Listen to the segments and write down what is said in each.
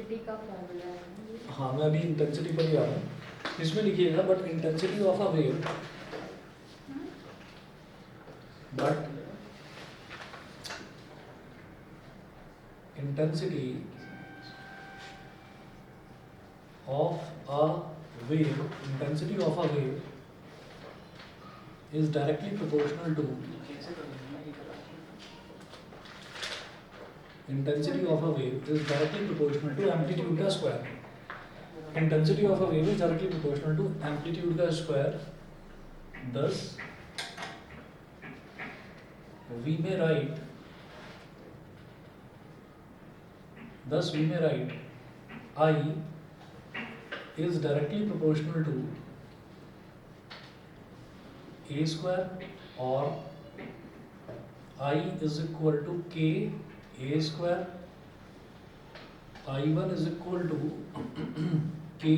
Intensity का formula है। हाँ मैं अभी इंटेंसिटी पर ही आ रहा हूँ, इसमें लिखिएगा but intensity of a wave, but intensity of a wave, intensity of a wave is directly proportional to intensity of a wave is directly proportional to amplitude का square. Intensity of a wave is directly proportional to amplitude का square. Thus we may write I is directly proportional to a square, or I is equal to k a square, I1 is equal to k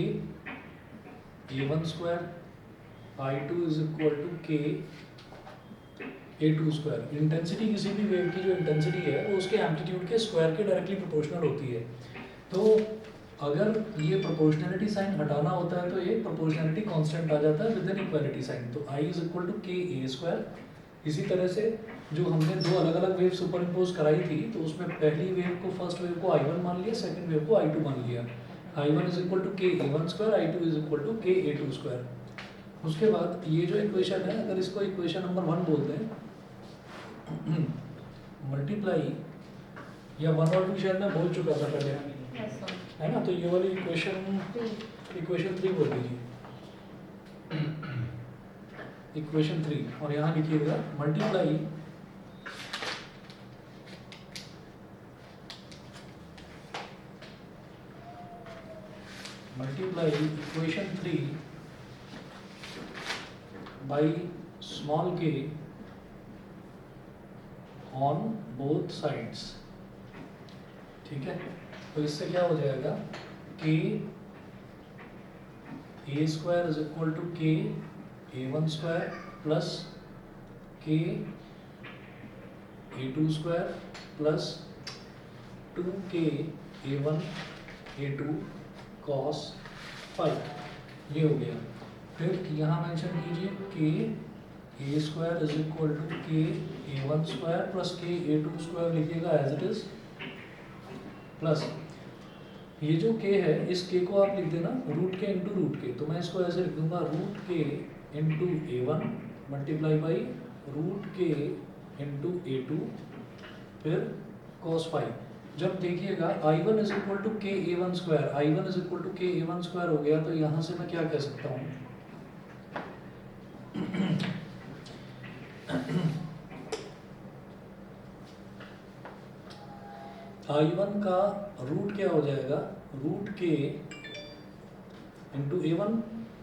a1 square, I2 is equal to k a2 square. Intensity किसी भी wave की जो intensity है वो उसके amplitude के square के directly proportional होती है. तो अगर ये प्रोपोर्शनलिटी साइन हटाना होता है तो ये प्रोपोर्शनलिटी कांस्टेंट आ जाता है विद एन इक्वालिटी साइन. तो I इज इक्वल टू के ए स्क्वायर. इसी तरह से जो हमने दो अलग अलग वेव सुपर इम्पोज कराई थी तो उसमें पहली वेव को फर्स्ट वेव को I1 मान लिया, सेकंड वेव को I2 मान लिया. I1 इज इक्वल टू के A1 square, I2 is equal to के A2 स्क्वायर. उसके बाद ये जो इक्वेशन है अगर इसको इक्वेशन नंबर 1 बोलते हैं, मल्टीप्लाई या 1 और 2 शायद मैं बोल चुका था पहले, है ना. तो ये वाली इक्वेशन 3 बोल दीजिए, इक्वेशन 3. और यहाँ लिखिएगा multiply equation 3 by small k on both sides. ठीक है. तो इससे क्या हो जाएगा, k a square is equal to k a1 square plus k a2 square plus 2k a1 a2 cos phi. ये हो गया. फिर यहाँ मेंशन कीजिए k a square is equal to k a1 square plus k a2 square लिखिएगा as it is, plus ये जो k है इस k को आप लिख देना root k into root k. तो मैं इसको ऐसे लिख दूंगा root k into a1 multiply by root k into a2 फिर cos phi. जब देखिएगा I1 इज इक्वल टू के A1 square, I1 is equal to के A1 स्क्वायर हो गया. तो यहाँ से मैं क्या कह सकता हूँ, I1 का रूट क्या हो जाएगा, रूट के इंटू A1.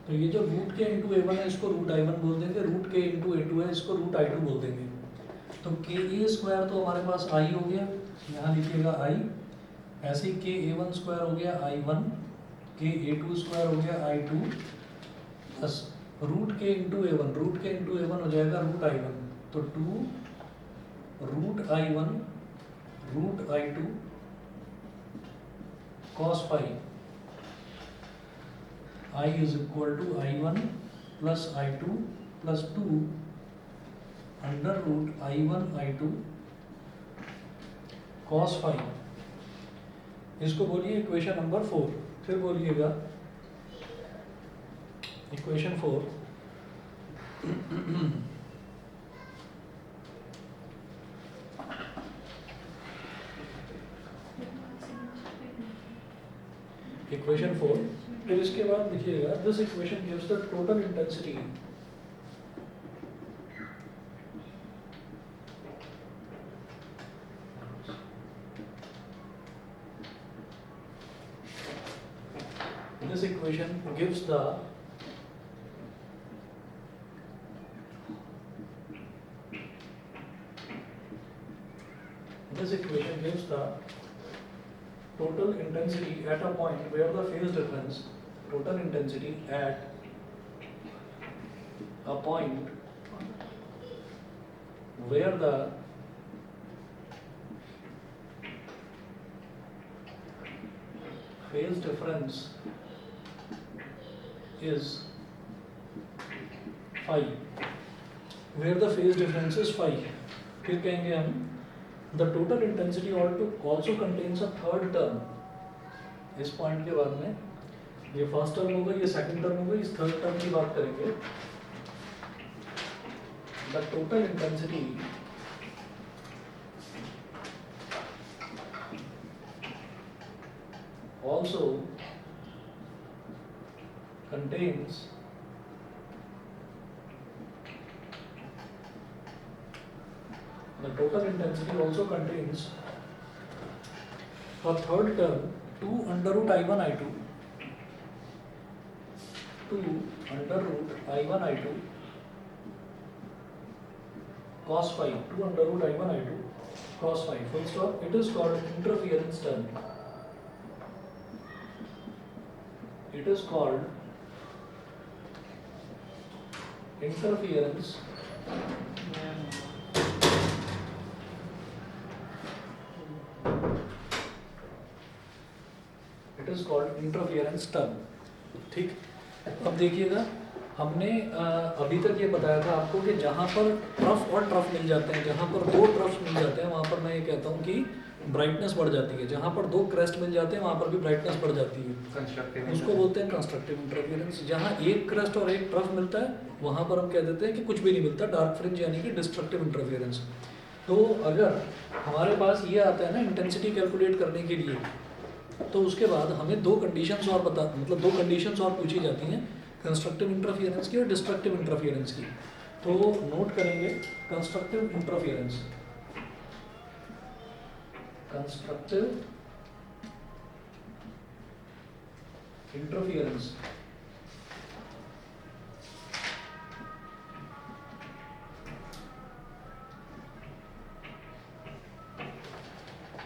तो ये जो रूट के इंटू A1 है इसको रूट I1 बोल देंगे, रूट के इंटू A2 है इसको रूट I2 बोल देंगे. तो के ए स्क्वायर तो हमारे पास I हो गया, यहाँ लिखिएगा I. ऐसे ही के A1 स्क्वायर हो गया I1, के A2 स्क्वायर हो गया I2 plus root k into A1, root k into A1 हो जाएगा रूट I1. तो 2 root I1 root I2 cos phi. I is equal to I1 plus I2 plus 2 under root I1 I2 cos phi. इसको बोलिए equation number 4. फिर बोलिएगा equation 4 equation 4. फिर इसके बाद लिखिएगा this equation gives the total intensity this equation gives the total intensity at a point where the phase difference, total intensity at a point where the phase difference is phi, where the phase difference is phi. फिर कहेंगे हम the total intensity also contains a third term. इस point के बाद में ये first term होगा, ये सेकंड टर्म होगा, इस थर्ड टर्म की बात करेंगे. The total intensity also contains a third term 2 under root I1 I2 cos phi, 2 under root I1 I2 cos phi, full stop. It is called interference term. It is called interference term. ठीक. अब देखिएगा, हमने अभी तक ये बताया था आपको कि जहाँ पर ट्रफ और ट्रफ मिल जाते हैं, जहाँ पर दो ट्रफ मिल जाते हैं वहाँ पर मैं ये कहता हूँ कि ब्राइटनेस बढ़ जाती है. जहाँ पर दो क्रेस्ट मिल जाते हैं वहाँ पर भी ब्राइटनेस बढ़ जाती है. उसको बोलते हैं कंस्ट्रक्टिव इंटरफेरेंस. जहाँ एक क्रेस्ट और एक ट्रफ मिलता है वहाँ पर हम कह देते हैं कि कुछ भी नहीं मिलता, डार्क फ्रिंज, यानी कि डिस्ट्रक्टिव इंटरफेरेंस. तो अगर हमारे पास ये आता है ना इंटेंसिटी कैलकुलेट करने के लिए, तो उसके बाद हमें दो कंडीशंस और दो कंडीशंस और पूछी जाती हैं, कंस्ट्रक्टिव इंटरफेरेंस की और डिस्ट्रक्टिव इंटरफेरेंस की. तो नोट करेंगे constructive interference. Constructive interference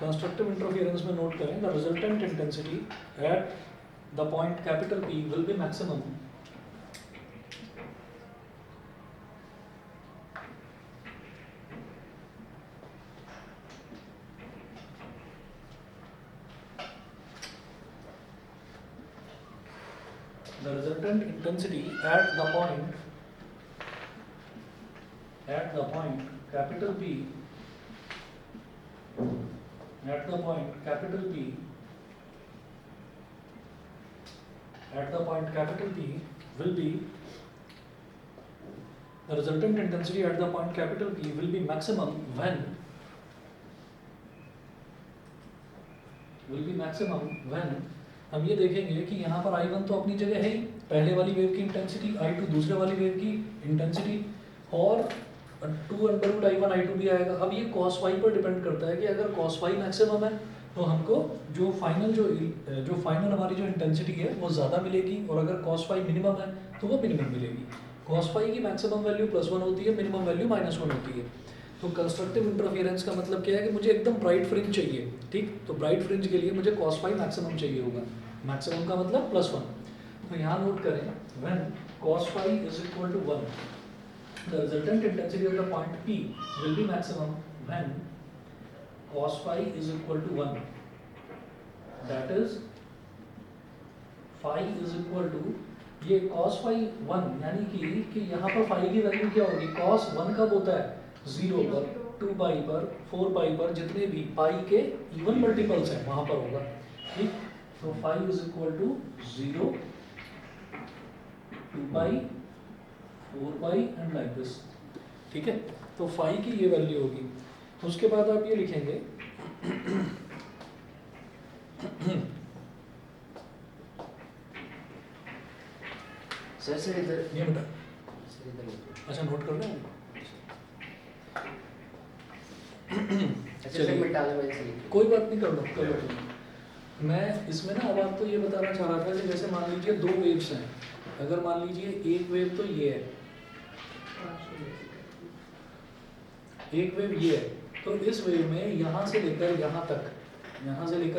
constructive interference में नोट करें, the resultant intensity at the point capital P will be maximum the resultant intensity at the point capital P at the point capital P will be the resultant intensity at the point capital P will be maximum when हम ये देखेंगे कि यहाँ पर I1 तो अपनी जगह है ही, पहले वाली वेव की इंटेंसिटी, I2 दूसरे वाली वेव की इंटेंसिटी, और 2 अंडर रूट I1 I2 भी आएगा. अब ये cos phi पर डिपेंड करता है कि अगर cos phi मैक्सिमम है तो हमको जो फाइनल हमारी जो इंटेंसिटी है वो ज़्यादा मिलेगी, और अगर cos phi मिनिमम है तो वो मिनिमम मिलेगी. cos phi की मैक्सिमम वैल्यू +1 होती है, मिनिमम वैल्यू -1 होती है. तो कंस्ट्रक्टिव इंटरफेरेंस का मतलब क्या है कि मुझे एकदम ब्राइट फ्रिंज चाहिए. ठीक, तो ब्राइट फ्रिंज के लिए मुझे cos phi मैक्सिमम चाहिए होगा. मैक्सिमम का मतलब +1. तो यहाँ नोट करें, when cos phi is equal to 1, the resultant intensity of the point P will be maximum when cos phi is equal to 1. That is phi is equal to, ये cos phi 1 यानी कि यहाँ पर phi की value क्या होगी, cos 1 कब होता है, 0 पर, 2 पाई पर, 4 पाई पर, जितने भी पाई के इवन मल्टीपल्स हैं वहां पर होगा. ठीक, तो phi is equal to 0, 2 pi, 4 pi and like this. ठीक है, तो phi की ये वैल्यू होगी. तो उसके बाद आप ये लिखेंगे सर इधर ये बेटा, अच्छा नोट कर रहे हैं. चलिए कोई बात नहीं, कर लो. मैं इसमें ना अब आपको ये बताना चाह रहा था कि जैसे मान लीजिए दो वेव्स हैं. अगर मान लीजिए एक वेव तो ये है, एक वेव ये है, तो इस वेव में यहाँ से लेकर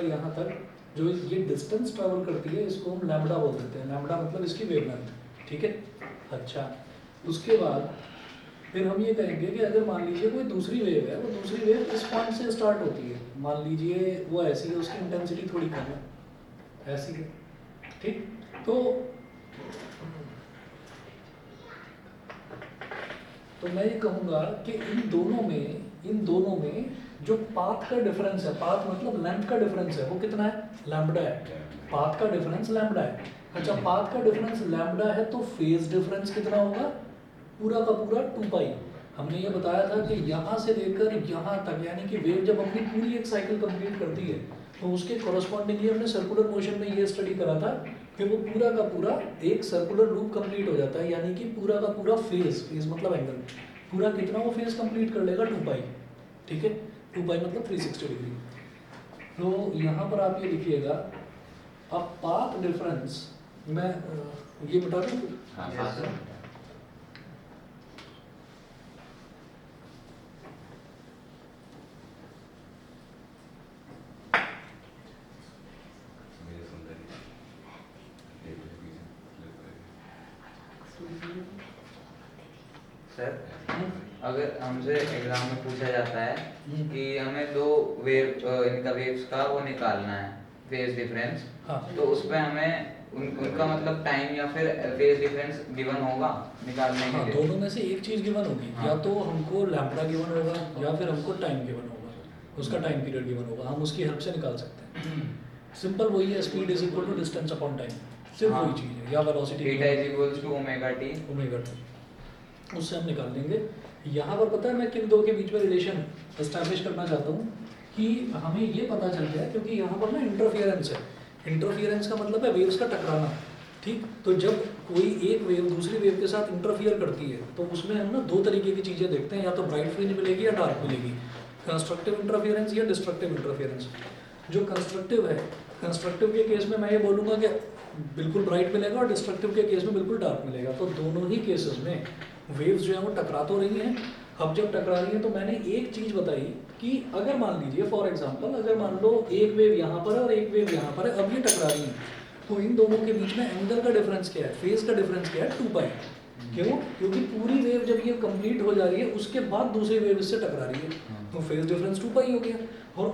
यहाँ तक जो ये डिस्टेंस ट्रैवल करती है, इसको हम लैम्बडा बोल देते हैं. लैम्बडा मतलब इसकी वेवलेंथ. ठीक है, अच्छा. उसके बाद फिर हम ये कहेंगे कि अगर मान लीजिए कोई दूसरी वेव है, वो दूसरी वेव इस पॉइंट से स्टार्ट होती है, मान लीजिए वो ऐसी है, उसकी इंटेंसिटी थोड़ी कम है. ऐसी है, ठीक। तो मैं ये कहूँगा कि इन दोनों में जो पाथ का डिफरेंस है, पाथ मतलब लेंथ का डिफरेंस है, वो कितना है, लैम्बडा है। पाथ का डिफरेंस लैम्बडा है। अच्छा, पाथ का डिफरेंस लैम्बडा है तो फेज डिफरेंस कितना होगा, पूरा का पूरा 2 पाई। हमने ये बताया था कि यहाँ से लेकर यहाँ तक, यानी कि वेव जब अपनी पूरी एक साइकिल कंप्लीट करती है तो उसके कॉरस्पॉन्डिंगली हमने सर्कुलर मोशन में ये स्टडी करा था कि वो पूरा का पूरा एक सर्कुलर लूप कंप्लीट हो जाता है, यानी कि पूरा का पूरा फेज मतलब एंगल, पूरा कितना वो फेज कंप्लीट कर लेगा, 2 पाई, ठीक है। 2 पाई मतलब 360 डिग्री। तो यहाँ पर आप ये लिखिएगा, अब पाथ डिफरेंस, मैं ये बता दूँ, सर अगर हमसे एग्जाम में पूछा जाता है कि हमें दो इनका वेव्स का वो निकालना है, फेज डिफरेंस, हाँ। तो उसमें हमें उनका मतलब टाइम या फिर फेज डिफरेंस गिवन होगा निकालने के हाँ, लिए? दोनों में से एक चीज़ गिवन होगी, हाँ। या तो हमको लैम्बडा गिवन होगा या फिर हमको टाइम गिवन होगा, उसका टाइम पीरियड गिवन होगा, हम उसकी हेल्प से निकाल सकते हैं। सिंपल वही है, speed is equal to distance upon time, सिर्फ हाँ। वही चीज़ है, या velocity theta is equals to omega t. Omega t, उससे हम निकाल लेंगे। यहाँ पर पता है मैं किन दो के बीच में रिलेशन एस्टैब्लिश करना चाहता हूँ कि हमें ये पता चल गया, क्योंकि यहाँ पर ना इंटरफियरेंस है। इंटरफियरेंस का मतलब है वेव्स का टकराना, ठीक। तो जब कोई एक वेव दूसरी वेव के साथ इंटरफियर करती है तो उसमें हम ना दो तरीके की चीज़ें देखते हैं, या तो ब्राइट फ्रिंज मिलेगी या डार्क मिलेगी, कंस्ट्रक्टिव इंटरफियरेंस या डिस्ट्रक्टिव इंटरफियरेंस। जो कंस्ट्रक्टिव है, कंस्ट्रक्टिव के केस में मैं ये बोलूँगा कि बिल्कुल ब्राइट मिलेगा, और डिस्ट्रक्टिव के केस में बिल्कुल डार्क मिलेगा। तो दोनों ही केसेस में वेव्स जो है वो टकरा तो रही हैं। अब जब टकरा रही हैं तो मैंने एक चीज़ बताई कि अगर मान लीजिए फॉर एग्जांपल, अगर मान लो एक वेव यहाँ पर है और एक वेव यहाँ पर है, अब ये टकरा रही हैं, तो इन दोनों के बीच में एंगल का डिफरेंस क्या है, फेज का डिफरेंस क्या है, 2 पाई। क्यों? क्योंकि पूरी वेव जब ये कंप्लीट हो जा रही है उसके बाद दूसरी वेव इससे टकरा रही है, तो फेज डिफरेंस 2 पाई हो गया। और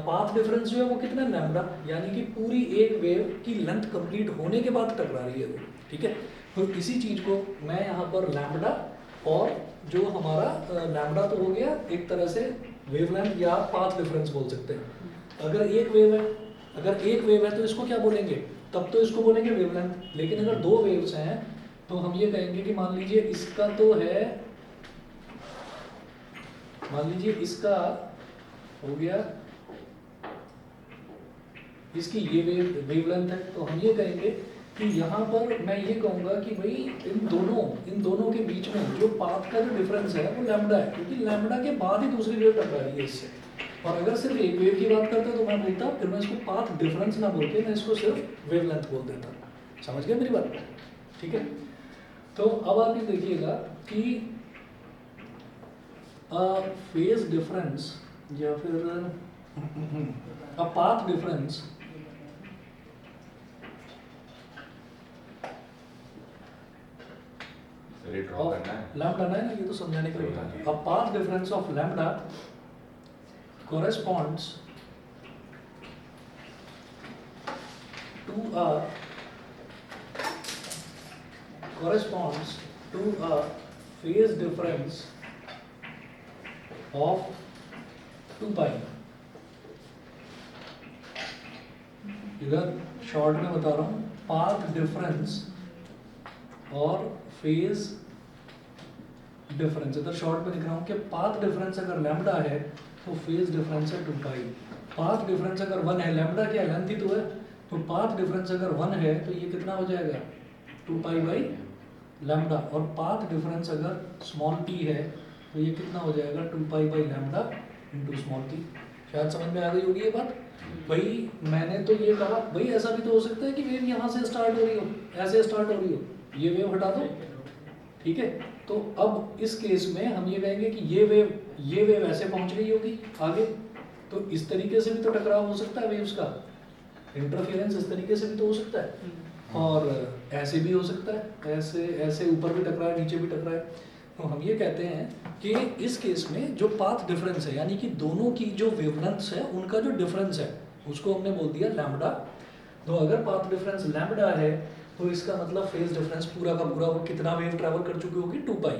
पाथ डिफरेंस जो है वो कितना, लैम्बडा, यानी कि पूरी एक वेव की लेंथ कंप्लीट होने के बाद टकरा रही है वो, ठीक है। तो इसी चीज़ को मैं यहाँ पर लैम्बडा, और जो हमारा लैम्बडा तो हो गया एक तरह से वेवलेंथ या पाथ डिफरेंस बोल सकते हैं। अगर एक वेव है तो इसको क्या बोलेंगे, तब तो इसको बोलेंगे वेवलेंथ। लेकिन अगर दो वेव्स हैं तो हम ये कहेंगे कि मान लीजिए इसका तो है, मान लीजिए इसका हो गया, इसकी ये वेवलेंथ है, तो हम ये कहेंगे कि यहाँ पर मैं ये कहूँगा कि भाई इन दोनों के बीच में जो पाथ का जो डिफरेंस है वो लैम्बडा है, क्योंकि लैम्बडा के बाद ही दूसरी वेव टकरा रही है इससे। और अगर सिर्फ एक वेव की बात करते तो मैं बोलता, फिर मैं इसको पाथ डिफरेंस ना बोल के मैं इसको सिर्फ वेवलेंथ बोल देता। समझ गए मेरी बात? ठीक है। तो अब आप ये देखिएगा कि फेज डिफरेंस या फिर पाथ डिफरेंस लैम्बडा ना, ये तो समझाने के लिए बता रहा हूं। A path difference of lambda corresponds to a phase difference of 2 pi। इधर शॉर्ट में बता रहा हूँ, पाथ डिफरेंस और फेज डिफरेंस। इधर शॉर्ट में लिख रहा हूँ कि पाथ डिफरेंस अगर लैम्बडा है तो फेज डिफरेंस है 2 पाई। पाथ डिफरेंस अगर 1 है, लैम्बडा क्या लेंथ ही तो है, तो पाथ डिफरेंस अगर 1 है तो ये कितना हो जाएगा, 2 पाई बाई लैम्बडा। और पाथ डिफरेंस अगर स्मॉल p है तो ये कितना हो जाएगा, 2 pi by lambda into small p। शायद समझ में आ गई होगी ये बात। भाई मैंने तो ये कहा, भाई ऐसा भी तो हो सकता है कि वेव यहाँ से स्टार्ट हो रही हो, ऐसे स्टार्ट हो रही हो, ये वेव हटा दो, ठीक है। तो अब इस केस में हम ये कहेंगे कि ये वेव ऐसे पहुंच गई होगी आगे, तो इस तरीके से भी तो टकराव हो सकता है वेव्स का, इंटरफेरेंस इस तरीके से भी तो हो सकता है, और ऐसे भी हो सकता है, ऐसे ऊपर भी टकराए नीचे भी टकराए। तो हम ये कहते हैं कि इस केस में जो पाथ डिफरेंस है, यानी कि दोनों की जो वेवलेंथ्स है उनका जो डिफरेंस है उसको हमने बोल दिया लैम्बडा, तो अगर पाथ डिफरेंस लैम्बडा है तो इसका मतलब फेज डिफरेंस पूरा का पूरा वो कितना वेव ट्रैवल कर चुकी होगी 2 पाई।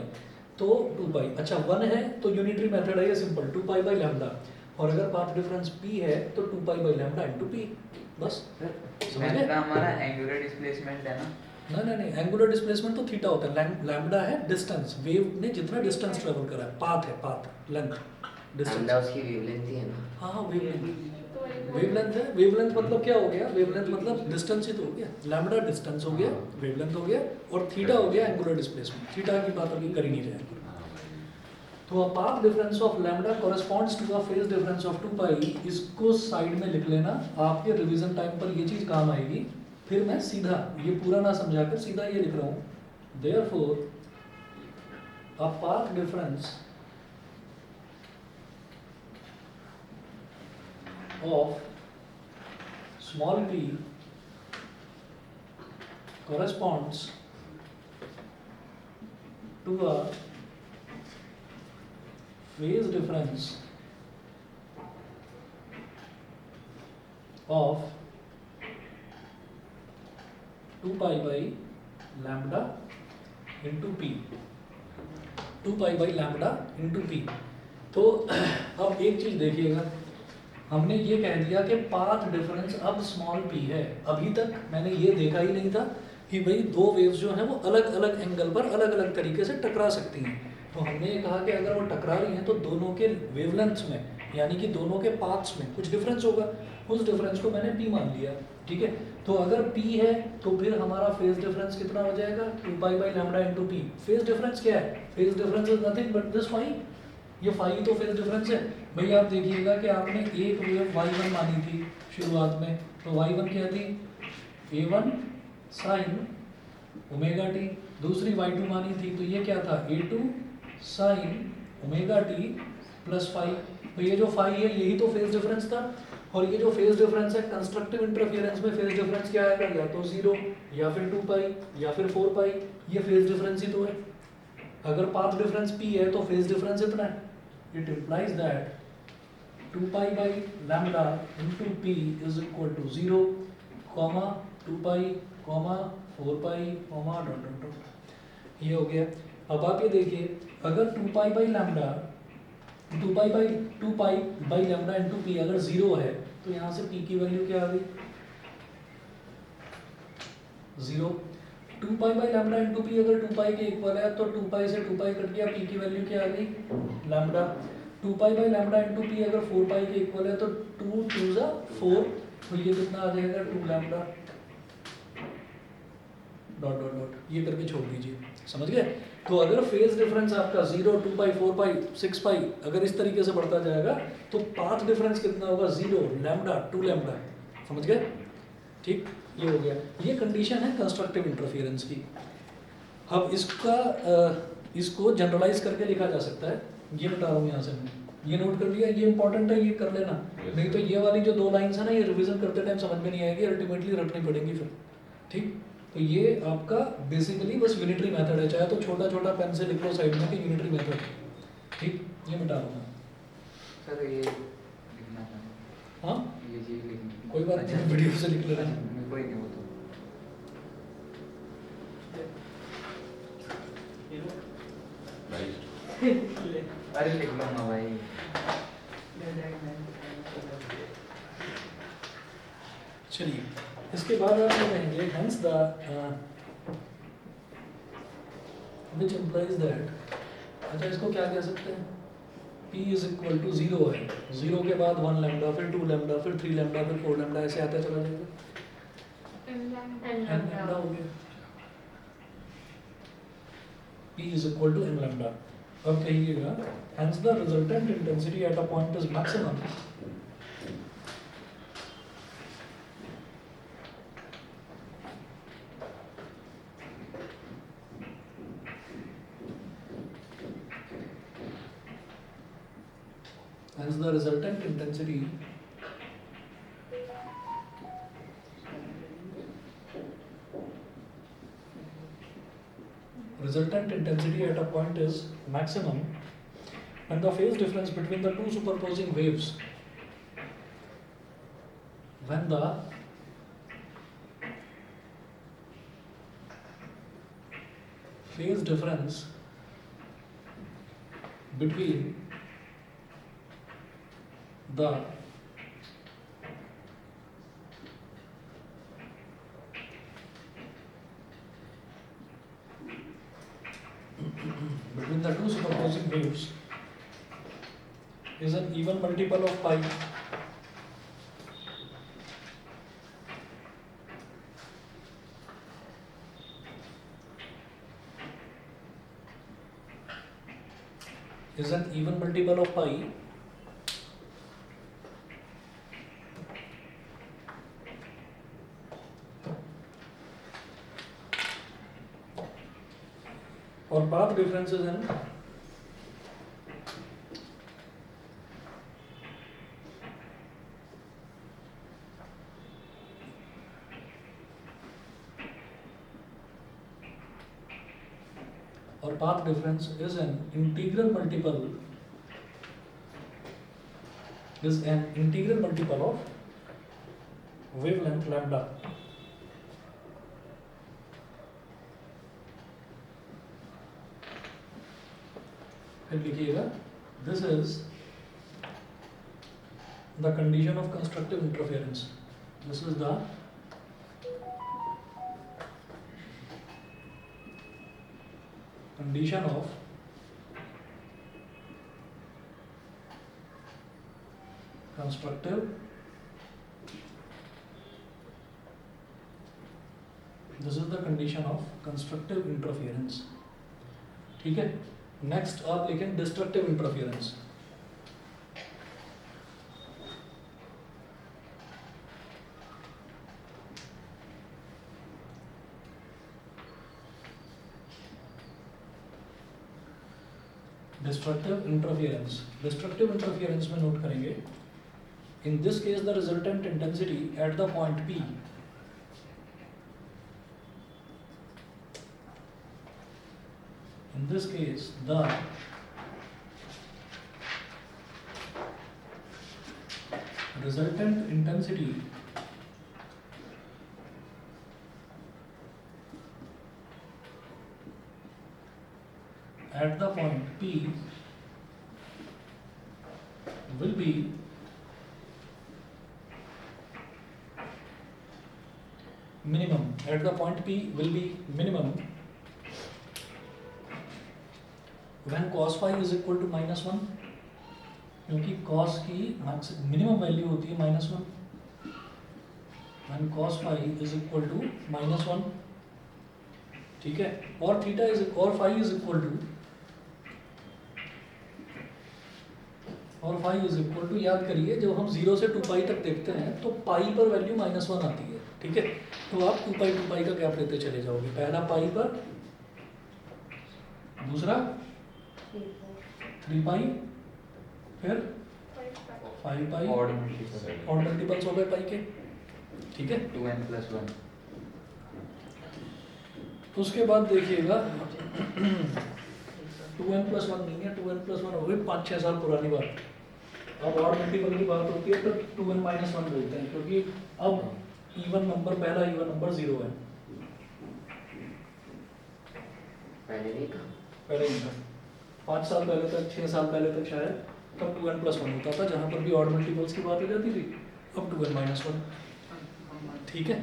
तो 2 पाई, अच्छा 1 है तो यूनिटरी मेथड है ये सिंपल 2 पाई बाई लैम्बडा, और अगर पाथ डिफरेंस p है तो 2 pi by lambda into p, बस समझ गए। लैम्बडा हमारा एंगुलर डिस्प्लेसमेंट है ना? नहीं, एंगुलर डिस्प्लेसमेंट तो थीटा होता है, लैम्बडा है डिस्टेंस, वेव ने जितना डिस्टेंस ट्रेवल करा है, पाथ है, पाथ लेंथ डिस्टेंस। लैम्बडा उसकी वेवलेंथ ही है ना। हाँ वेवलेंथ है, वेवलेंथ मतलब क्या हो गया, वेवलेंथ मतलब डिस्टेंस ही तो हो गया, लैम्बडा डिस्टेंस हो गया, वेवलेंथ हो गया, और थीटा हो गया एंगुलर डिस्प्लेसमेंट। थीटा की बात अभी कर ही नहीं जाएगी। तो a path difference of lambda corresponds to a phase difference of 2 pi, इसको साइड में लिख लेना, आपके रिवीजन टाइम पर ये चीज काम आएगी। फिर मैं सीधा ये पूरा ना समझाकर सीधा ये लिख रहा हूँ, therefore a path difference of small p corresponds to a phase difference of 2 pi by lambda into p, 2 pi by lambda into p। तो अब एक चीज देखिएगा, हमने ये कह दिया कि पाथ डिफरेंस अब स्मॉल p है। अभी तक मैंने ये देखा ही नहीं था कि भाई दो वेव्स जो हैं वो अलग अलग एंगल पर अलग अलग तरीके से टकरा सकती हैं। तो हमने ये कहा कि अगर वो टकरा रही हैं तो दोनों के वेवलेंथ्स में, यानी कि दोनों के पाथ्स में कुछ डिफरेंस होगा, उस डिफरेंस को मैंने p मान लिया, ठीक है। तो अगर p है तो फिर हमारा फेज डिफरेंस कितना हो जाएगा, 2 pi by lambda into p। Phase difference क्या है, phase difference is nothing but this phi, ये फाई तो फेज डिफरेंस है। भाई आप देखिएगा कि आपने एक वेव y1 मानी थी शुरुआत में, तो y1 क्या थी, a1 साइन ओमेगा टी, दूसरी y2 मानी थी तो ये क्या था, a2 sine omega T plus five. तो ये जो फाई है यही तो फेज डिफरेंस था, और ये जो फेज डिफरेंस है कंस्ट्रक्टिव इंटरफेरेंस में फेज डिफरेंस क्या आएगा, या तो 0 या फिर 2 पाई या फिर 4 पाई, ये फेज डिफरेंस ही तो है। अगर पाथ डिफरेंस p है तो फेज डिफरेंस इतना है। It implies that 2 pi by lambda into p is equal to 0, 2 pi, 4 pi, dot dot dot. ये हो गया। अब आप ये देखिए, अगर 2 pi by lambda 2 pi by lambda into p अगर 0 है तो यहाँ से p की वैल्यू क्या आ गई, 0। 2 pi by lambda into P अगर 2 पाई के इक्वल है तो 2 पाई से 2 पाई कट गया, p की वैल्यू क्या आ गई, lambda. 2 pi by lambda into P अगर 4 पाई के इक्वल है तो 2 2 जा 4, तो ये कितना आ जाएगा, 2 लैम्बडा डॉट डॉट डॉट, ये करके छोड़ दीजिए, समझ गए। तो अगर फेज डिफरेंस आपका 0, 2 पाई, 4 पाई, 6 पाई अगर इस तरीके से बढ़ता जाएगा तो पाथ डिफरेंस कितना होगा, 0 लैम्बडा 2 लैम्बडा, समझ गए, ठीक। ये हो गया, ये कंडीशन है कंस्ट्रक्टिव इंटरफेरेंस की। अब इसको जनरलाइज करके लिखा जा सकता है, ये बता रहा हूँ यहाँ से मैं, ये नोट कर लिया, ये इंपॉर्टेंट है, ये कर लेना। नहीं तो ये वाली जो 2 लाइन्स है ना, ये रिवीजन करते टाइम समझ में नहीं आएगी, अल्टीमेटली रटनी पड़ेंगी फिर, ठीक। तो ये आपका बेसिकली बस यूनिटरी मेथड है, चाहे तो छोटा छोटा पेन से लिख लो साइड में कि यूनिटरी मेथड, ठीक। ये बता रहा हूँ मैं सर, ये लिखना था, हाँ ये चीज लिखनी, कोई बात नहीं, वीडियो से लिख लेना। कोई नहीं, वो तो अरे लिख लूंगा भाई। चलिए, इसके बाद आप ये कहेंगे hence the which implies that, अच्छा इसको क्या कह सकते हैं, p is equal to 0 है, 0 के बाद 1 लैम्बडा, फिर 2 लैम्बडा, फिर 3 लैम्बडा, फिर 4 लैम्बडा, ऐसे आता चला जाएगा, n लैम्बडा हो गया, p is equal to n lambda. अब कहिएगा hence the resultant intensity at a point is maximum hence the resultant intensity at a point is maximum when the phase difference between the two superposing waves, when the phase difference between the two superposing waves is an even multiple of pi is an even multiple of pi or path differences in path difference is an integral multiple of wavelength lambda. फिर लिखिएगा this is the condition of constructive interference. This is the condition of constructive interference. ठीक है, next आप लिखें destructive interference. Destructive interference में note करेंगे, in this case the resultant intensity at the point P in this case the resultant intensity at the point P will be minimum when cos phi is equal to -1, क्योंकि cos की minimum value होती है -1. when cos phi is equal to -1, ठीक है, और theta और phi is equal to याद करिए जब हम 0 से 2 पाई तक देखते हैं तो पाई पर वैल्यू -1 आती है. ठीक है, तो आप 2 पाई का गैप लेते चले जाओगे, पहला पाई पर, दूसरा 3 पाई, फिर 5 पाई, ऑड मल्टीपल्स हो गए पाई के. ठीक है, 2n+1. उसके बाद देखिएगा 2n+1 नहीं है, 2n+1 हो गई 5-6 साल पुरानी बात. अब ऑड मल्टीपल की बात होती है तो 2n-1 बोलते हैं, क्योंकि अब इवन नंबर, पहला इवन नंबर 0 है. पहले नहीं था, 5 साल पहले तक, 6 साल पहले तक शायद, तब 2n+1 होता था, जहाँ पर भी ऑड मल्टीपल्स की बात हो जाती थी. अब 2n-1. ठीक है,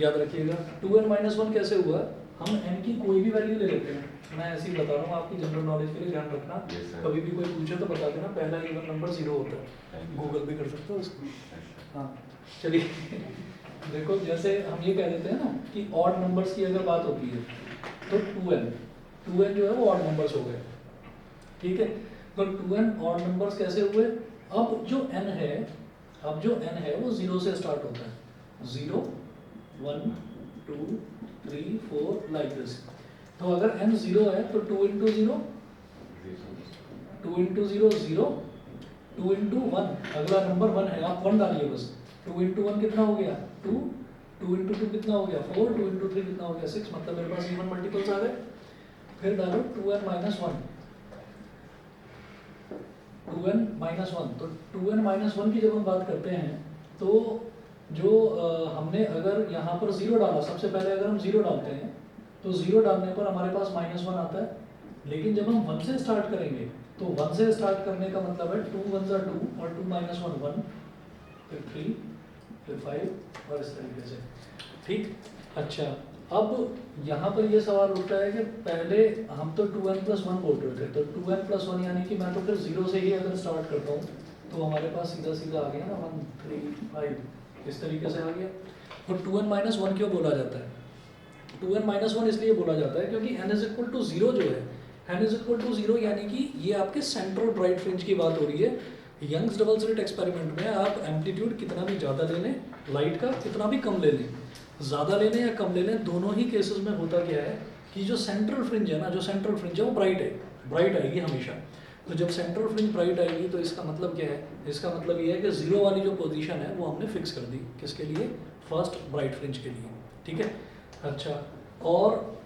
याद रखिएगा 2n-1 कैसे हुआ. हम n की कोई भी वैल्यू ले लेते हैं, मैं ऐसे ही बता रहा हूँ आपकी जनरल नॉलेज के लिए, ध्यान रखना. कभी भी कोई पूछे तो बता देना पहला इवन नंबर 0 होता है. गूगल भी कर सकते हो उसको. हाँ चलिए देखो, जैसे हम ये कह देते हैं ना कि ऑड नंबर्स की अगर बात होती है तो 2n जो है वो ऑड नंबर्स हो गए. ठीक है, तो 2n ऑड नंबर्स कैसे हुए. अब जो n है वो 0 से स्टार्ट होता है. 0 1 2 3 4 लाइक दिस. तो अगर n 0 है तो 2 into 0 0, 2 into 1, अगला नंबर 1 है, आप 1 डालिए बस. 2 into 1 कितना हो गया 2, 2 into 2 कितना हो गया 4, 2 into 3 कितना हो गया 6, मतलब मेरे पास इवन मल्टीपल्स आ गए. फिर डालो 2n-1, तो 2n-1 की जब हम बात करते हैं तो जो हमने अगर यहाँ पर 0 डाला, सबसे पहले अगर हम 0 डालते हैं तो 0 डालने पर हमारे पास -1 आता है, लेकिन जब हम 1 से स्टार्ट करेंगे तो 1 से स्टार्ट करने का मतलब है 2 1 2 और 2 -1 1, फिर 3, फिर 5 और इस तरीके से। ठीक, अच्छा अब यहाँ पर ये सवाल उठता है कि पहले हम तो 2n+1 बोल रहे थे, तो 2n+1 यानी कि मैं तो फिर 0 से ही अगर स्टार्ट करता हूँ तो हमारे पास सीधा सीधा आ गया ना 1 3 5 इस तरीके से आ गया। और 2n-1 क्यों बोला जाता है? 2n-1 इसलिए बोला जाता है क्योंकि n इज इक्वल टू 0 जो है, n इज इक्वल टू 0 यानी कि ये आपके सेंट्रल ब्राइट फ्रिंज की बात हो रही है। यंग्स डबल स्लिट एक्सपेरिमेंट में आप एम्पलीट्यूड कितना भी ज़्यादा ले लें लाइट का, कितना भी कम ले लें, ज़्यादा ले लें या कम ले लें, दोनों ही केसेस में होता क्या है कि जो सेंट्रल फ्रिंज है ना, जो सेंट्रल फ्रिंज है वो ब्राइट है, ब्राइट आएगी हमेशा। तो जब सेंट्रल फ्रिंज ब्राइट आएगी तो इसका मतलब क्या है? इसका मतलब ये है कि 0 वाली जो पोजीशन है वो हमने फिक्स कर दी, किसके लिए? फर्स्ट ब्राइट फ्रिंज के लिए। ठीक है, अच्छा और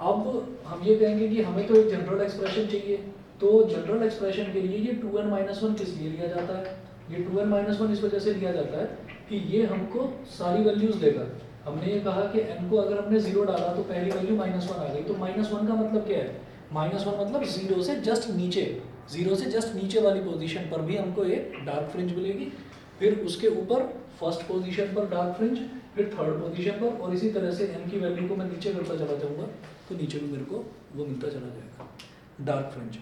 अब हम ये कहेंगे कि हमें तो एक जनरल एक्सप्रेशन चाहिए, तो जनरल एक्सप्रेशन के लिए ये 2n-1 किस लिए लिया जाता है? ये 2n-1 इस वजह से लिया जाता है कि ये हमको सारी वैल्यूज देगा। हमने ये कहा कि n को अगर हमने 0 डाला तो पहली वैल्यू -1 आ गई, तो -1 का मतलब क्या है? -1 मतलब 0 से जस्ट नीचे, 0 से जस्ट नीचे वाली पोजीशन पर भी हमको एक डार्क फ्रिंज मिलेगी, फिर उसके ऊपर फर्स्ट पोजीशन पर डार्क फ्रिंज, फिर थर्ड पोजीशन पर, और इसी तरह से n की वैल्यू को मैं नीचे करता चला जाऊंगा तो नीचे भी मेरे को वो मिलता चला जाएगा डार्क फ्रिंज।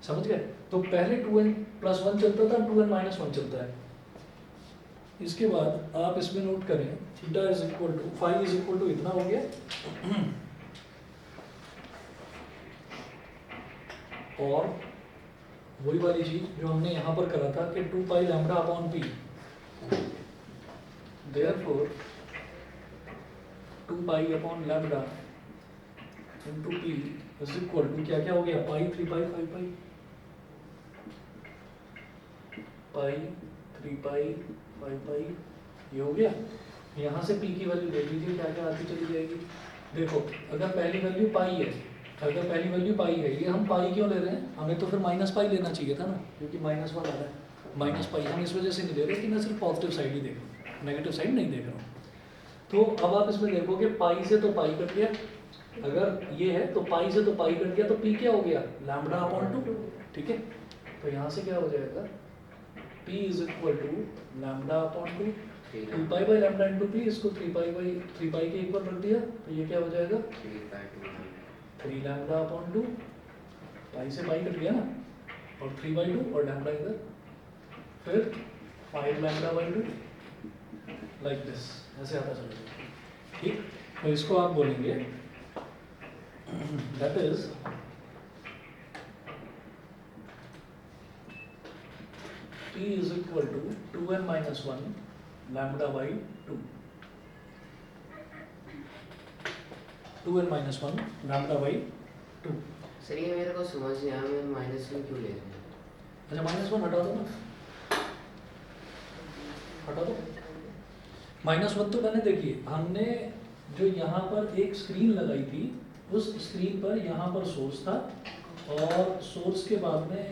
समझ गए? तो पहले 2n+1 चलता था, 2n-1 चलता है। इसके बाद आप इसमें नोट करें theta is equal to phi is equal to इतना हो गया, और वही वाली चीज जो हमने यहाँ पर करा था कि 2 pi lambda upon P, therefore 2 pi upon lambda into P is equal to क्या क्या हो गया? पाई 3 पाई 5 पाई, पाई 3 पाई 5 पाई, ये हो गया। यहाँ से पी की वैल्यू देख लीजिए क्या क्या आती चली जाएगी। देखो अगर पहली वैल्यू पाई है, अगर पहली वैल्यू पाई है, ये हम पाई क्यों ले रहे हैं? हमें तो फिर -पाई लेना चाहिए था ना, क्योंकि -1 आ रहा है। -पाई हम इस वजह से नहीं ले रहे कि मैं सिर्फ पॉजिटिव साइड ही देख रहा हूँ, नेगेटिव साइड नहीं देख रहा हूँ। तो अब आप इसमें देखोगे पाई से तो पाई कट गया, अगर ये है तो पाई से तो पाई कट गया, तो पी क्या हो गया? Lambda upon 2। ठीक है, तो यहाँ से क्या हो जाएगा? p is equal to lambda upon 2, 2 pi by lambda into p, इसको 3 पाई के इक्वल रख दिया, तो ये क्या हो जाएगा? 3 लैम्डा अपॉन 2, पाई से पाई कट गया ना, और 3/2 और लैम्डा इधर, फिर 5 लैम्डा बाई 2, लाइक दिस, ऐसे आता चलेगा। ठीक, तो इसको आप बोलेंगे that is p is equal to 2n-1 lambda by 2, 2n-1 lambda by 2। Sir ये मेरे को समझ नहीं आया, मैं -1 क्यों ले रहे हैं? अच्छा -1 हटा दो ना, हटा दो। -1 तो मैंने देखिए हमने जो यहाँ पर एक स्क्रीन लगाई थी, उस स्क्रीन पर यहाँ पर सोर्स था, और सोर्स के बाद में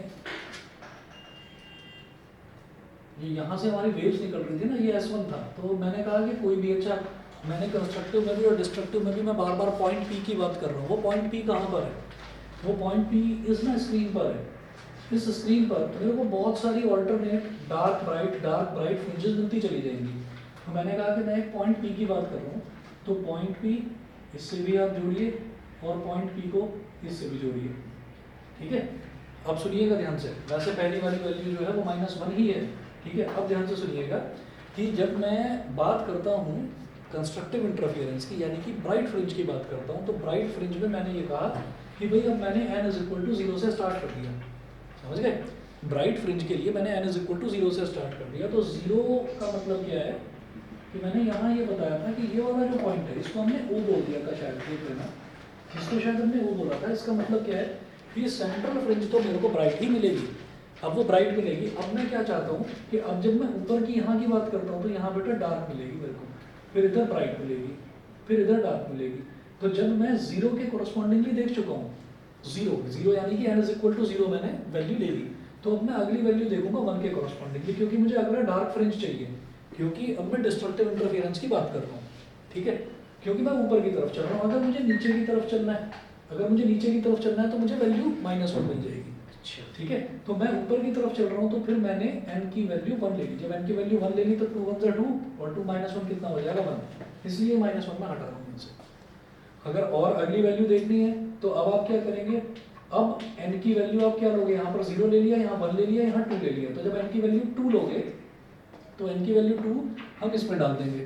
ये यहाँ से हमारी वेव्स निकल रही थी ना, ये S1 था। तो मैंने कहा कि कोई भी, अच्छा मैंने कंस्ट्रक्टिव में भी और डिस्ट्रक्टिव में भी मैं बार बार पॉइंट P की बात कर रहा हूँ। वो पॉइंट P कहाँ पर है? वो पॉइंट P इस ना स्क्रीन पर है। इस स्क्रीन पर मेरे को बहुत सारी ऑल्टरनेट डार्क ब्राइट फ्रिंजेस मिलती चली जाएंगी। तो मैंने कहा कि मैं एक पॉइंट P की बात कर रहा हूँ, तो पॉइंट P इससे भी आप जोड़िए और पॉइंट P को इससे भी जोड़िए। ठीक है, अब सुनिएगा ध्यान से। वैसे पहली वाली वैल्यू जो है वो -1 ही है। ठीक है, अब ध्यान से सुनिएगा कि जब मैं बात करता हूँ कंस्ट्रक्टिव इंटरफेरेंस की, यानी कि ब्राइट फ्रिंज की बात करता हूँ, तो ब्राइट फ्रिंज में मैंने ये कहा कि भाई अब मैंने n इज इक्वल टू 0 से स्टार्ट कर दिया। समझ गए? ब्राइट फ्रिंज के लिए मैंने n इज इक्वल टू 0 से स्टार्ट कर दिया। तो 0 का मतलब क्या है कि मैंने यहाँ ये बताया था कि ये वाला जो पॉइंट है इसको हमने O बोल दिया था, शायद देख लेना, इसको शायद हमने O बोला था। इसका मतलब क्या है कि सेंट्रल फ्रिंज तो मेरे को ब्राइट ही मिलेगी। अब वो ब्राइट मिलेगी। अब मैं क्या चाहता हूँ कि अब जब मैं ऊपर की यहाँ की बात करता हूँ तो यहाँ बेटा डार्क मिलेगी मेरे को, फिर इधर ब्राइट मिलेगी, फिर इधर डार्क मिलेगी। तो जब मैं 0 के कोरस्पॉन्डिंगली देख चुका हूँ, 0 यानी कि n इज इक्वल टू 0 मैंने वैल्यू ले ली, तो अब मैं अगली वैल्यू देखूंगा 1 के कोरस्पॉन्डिंगली, क्योंकि मुझे अगला डार्क फ्रिंज चाहिए, क्योंकि अब मैं डिस्ट्रक्टिव इंटरफेरेंस की बात कर रहा हूँ। ठीक है, क्योंकि मैं ऊपर की तरफ चल रहा हूँ। अगर मुझे नीचे की तरफ चलना है, तो मुझे वैल्यू -1 मिल जाएगी। अच्छा ठीक है, तो मैं ऊपर की तरफ चल रहा हूँ तो फिर मैंने n की वैल्यू 1 ले ली। जब n की वैल्यू 1 ले ली तो 2 1 2 और 2 -1 कितना हो जाएगा 1, इसलिए -1 मैं हटा रहा हूँ इनसे। अगर और अगली वैल्यू देखनी है तो अब आप क्या करेंगे, अब n की वैल्यू आप क्या लोगे, यहाँ पर 0 ले लिया, यहाँ 1 ले लिया, यहाँ 2 ले लिया। तो जब n की वैल्यू 2 लोगे तो n की वैल्यू 2 हम इसमें डाल देंगे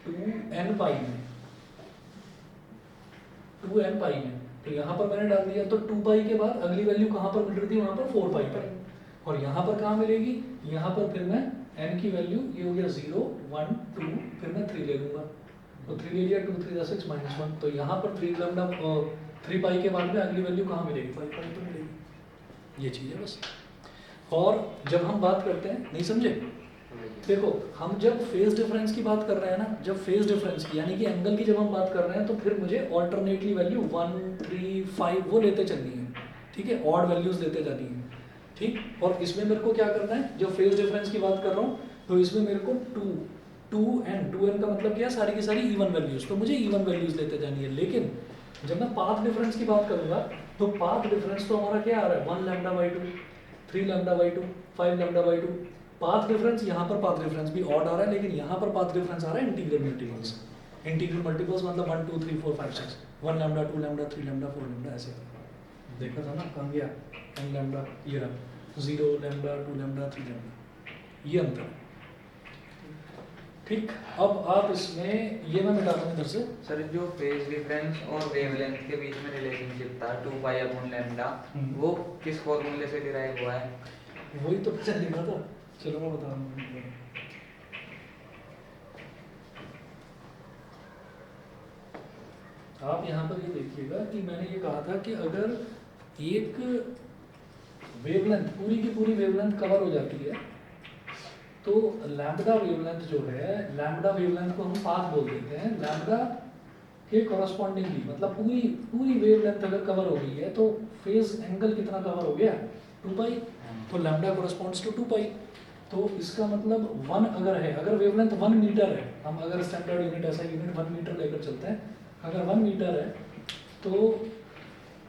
2n पाई में, 2n पाई में। तो यहाँ पर मैंने डाल दिया, तो 2 पाई के बाद अगली वैल्यू कहाँ पर मिल रही थी, वहाँ पर 4 पाई पर। और यहाँ पर कहाँ मिलेगी, यहाँ पर फिर मैं n की वैल्यू ये हो गया 0 1 2, फिर मैं 3 ले लूँगा। तो 3 ले लिया, 2 3 6 -1। तो यहाँ पर 3 लैम्डा 3 पाई के बाद में अगली वैल्यू कहाँ मिलेगी, 5 पाई पर मिलेगी। ये चीज़ है बस। और जब हम बात करते हैं, नहीं समझे, देखो हम जब फेज डिफरेंस की बात कर रहे हैं ना, जब फेज डिफरेंस की यानी कि एंगल की जब हम बात कर रहे हैं तो फिर मुझे ऑल्टरनेटली वैल्यू 1 3 5 वो लेते चलनी है। ठीक है, ऑड वैल्यूज लेते जानी है। ठीक, और इसमें मेरे को क्या करना है, जब फेज डिफरेंस की बात कर रहा हूँ तो इसमें मेरे को 2n का मतलब क्या है, सारी की सारी इवन वैल्यूज, तो मुझे इवन वैल्यूज लेते जानी है। लेकिन जब मैं पाथ डिफरेंस की बात करूंगा तो पाथ डिफरेंस तो हमारा क्या आ रहा है, 1 lambda by 2, 3 lambda by 2, 5 lambda by 2। Path difference, यहाँ पर पाथ डिफरेंस भी ऑड आ रहा है, लेकिन यहाँ पर पाथ डिफरेंस आ रहा है इंटीग्रल मल्टीपल्स। इंटीग्रल मल्टीपल्स मतलब 1 2 3 4 5 6, 1 लैम्डा 2 लैम्डा 3 लैम्डा 4 लैम्डा ऐसे। देखा था ना, कहाँ गया n लैम्डा, ये रहा 0 लैम्डा 2 लैम्डा 3 लैम्डा, ये अंतर है। ठीक, अब आप इसमें ये मैं मिटा दूँ इधर से। सर जो फेज डिफरेंस और वेवलेंथ के बीच में रिलेशनशिप था 2 पाई अपॉन लैम्डा, वो किस फॉर्मूले से डिराइव हुआ है? वही तो पता लिखा था, चलो मैं बता रहा हूँ। आप यहाँ पर ये देखिएगा कि मैंने ये कहा था कि अगर एक वेवलेंथ पूरी की पूरी वेवलेंथ कवर हो जाती है तो लैम्बडा वेवलेंथ जो है, लैम्बडा वेवलेंथ को हम पाथ बोल देते हैं। लैम्बडा के कॉरस्पॉन्डिंगली मतलब पूरी पूरी वेवलेंथ अगर कवर हो गई है तो फेज एंगल कितना कवर हो गया, 2 पाई। तो लैम्बडा कॉरस्पॉन्ड्स टू 2 पाई। तो इसका मतलब 1 अगर है, अगर वेवलेंथ 1 मीटर है, हम अगर स्टैंडर्ड यूनिट ऐसा यूनिट 1 मीटर लेकर चलते हैं, अगर 1 मीटर है तो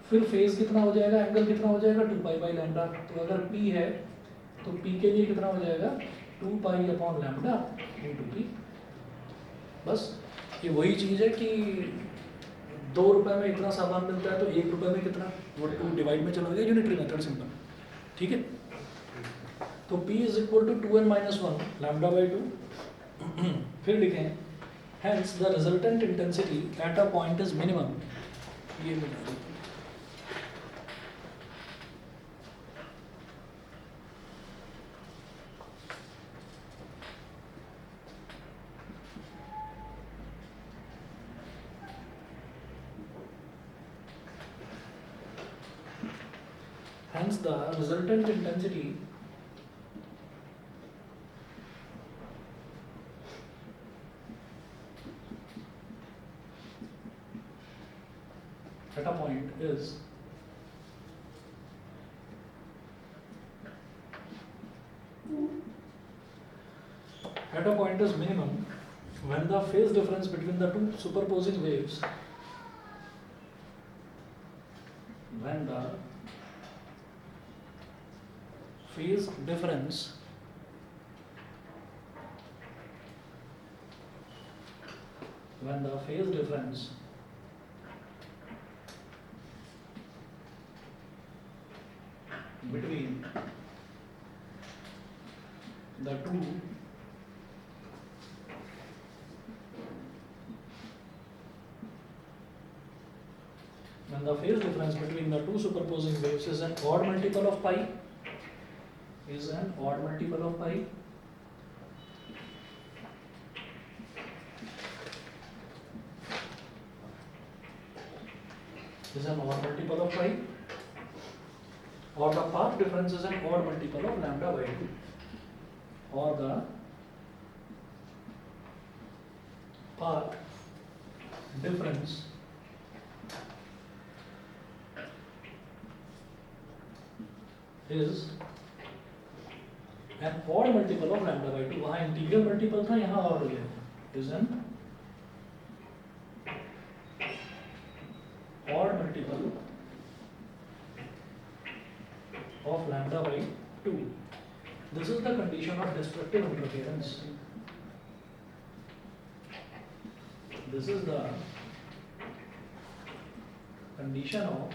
फिर फेज कितना हो जाएगा, एंगल कितना हो जाएगा, 2 पाई बाई लैम्डा। तो अगर p है तो p के लिए कितना हो जाएगा, 2 pi upon lambda into p। बस ये वही चीज़ है कि 2 रुपए में इतना सामान मिलता है तो 1 रुपए में कितना, वो 2 डिवाइड में चला गया, यूनिटरी मेथड सिंपल। ठीक है, तो p is equal to 2n minus 1 lambda by 2। फिर लिखें hence the resultant intensity at a point is minimum। ये मिला दो। Hence the resultant intensity at a point is minimum when the phase difference between the two superposing waves when the phase difference between the two when the phase difference between the two superposing waves is an odd multiple of pi, is an odd multiple of pi, is an odd multiple of pi, or the path difference is an odd multiple of lambda by 2, or the path difference is an odd multiple of lambda by 2, वहाँ integral multiple था, यहाँ odd हो गया, is an odd multiple of lambda by 2. This is the condition of destructive interference. This is the condition of